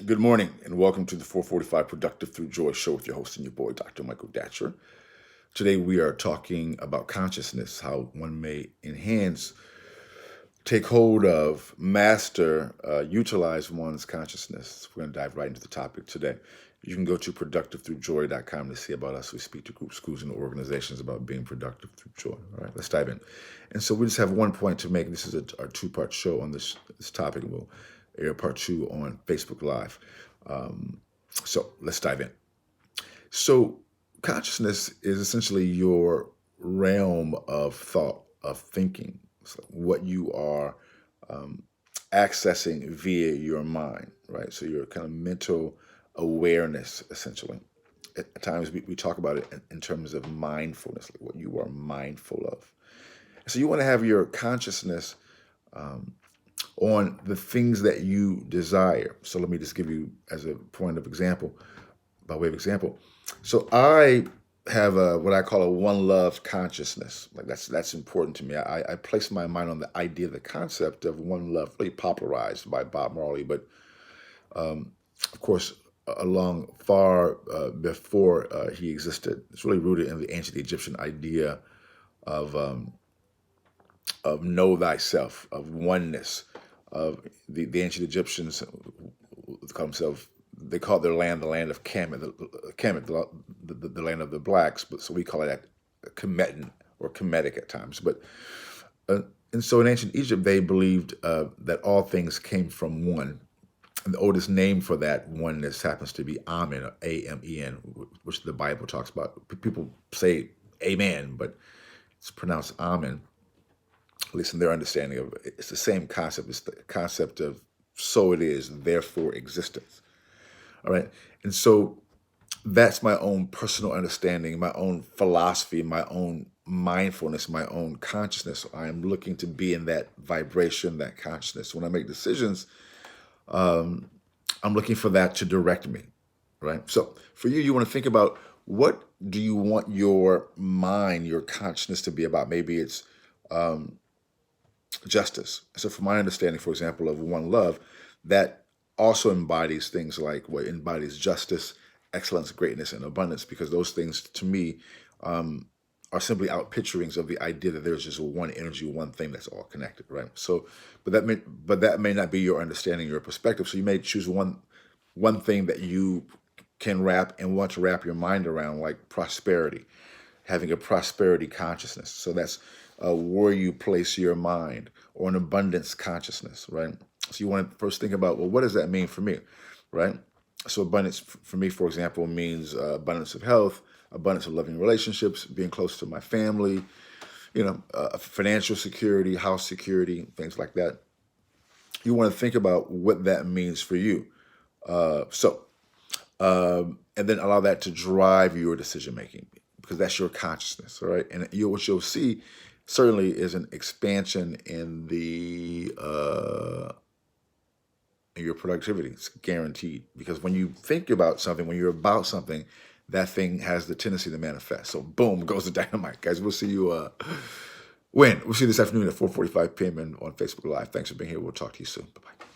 Good morning, and welcome to the 445 Productive Through Joy show with your host and your boy, Dr. Michael Datcher. Today, we are talking about consciousness, how one may enhance, take hold of, master, utilize one's consciousness. We're going to dive right into the topic today. You can go to productivethroughjoy.com to see about us. We speak to groups, schools, and organizations about being productive through joy. All right, let's dive in. And so we just have one point to make. This is our two-part show on this topic. We'll air part two on Facebook Live. So let's dive in. So consciousness is essentially your realm of thought, of thinking. It's like what you are accessing via your mind, right? So your kind of mental awareness, essentially. At times we talk about it in terms of mindfulness, like what you are mindful of. So you want to have your consciousness on the things that you desire. So let me just give you as a point of example, by way of example. So I have what I call a one love consciousness. Like that's important to me. I place my mind on the idea, the concept of one love, really popularized by Bob Marley, but of course, along far before he existed. It's really rooted in the ancient Egyptian idea of know thyself, of oneness, of the ancient Egyptians call themselves, they call their land the land of Kemet, the land of the blacks, but so we call it Kemetan or Kemetic at times. But and so in ancient Egypt, they believed that all things came from one. And the oldest name for that oneness happens to be Amen, or Amen, which the Bible talks about. People say Amen, but it's pronounced Amen. At least in their understanding of it. It's the same concept. It's the concept of so it is, therefore existence. All right. And so that's my own personal understanding, my own philosophy, my own mindfulness, my own consciousness. I am looking to be in that vibration, that consciousness. When I make decisions, I'm looking for that to direct me, right? So for you, you want to think about what do you want your mind, your consciousness to be about? Maybe it's justice. So from my understanding, for example, of one love, that also embodies things like what embodies justice, excellence, greatness, and abundance, because those things to me are simply out picturings of the idea that there's just one energy, one thing that's all connected, right? So, but that may not be your understanding, your perspective. So you may choose one thing that you can wrap and want to wrap your mind around, like prosperity, having a prosperity consciousness. So that's where you place your mind, or an abundance consciousness, right? So you want to first think about, well, what does that mean for me, right? So abundance for me, for example, means abundance of health, abundance of loving relationships, being close to my family, financial security, house security, things like that. You want to think about what that means for you. And then allow that to drive your decision making, because that's your consciousness, all right? And what you'll see certainly is an expansion in in your productivity. It's guaranteed, because when you think about something, when you're about something, that thing has the tendency to manifest. So boom, goes the dynamite, guys. We'll see you when we'll see you this afternoon at 4:45 p.m. on Facebook Live. Thanks for being here. We'll talk to you soon. Bye bye.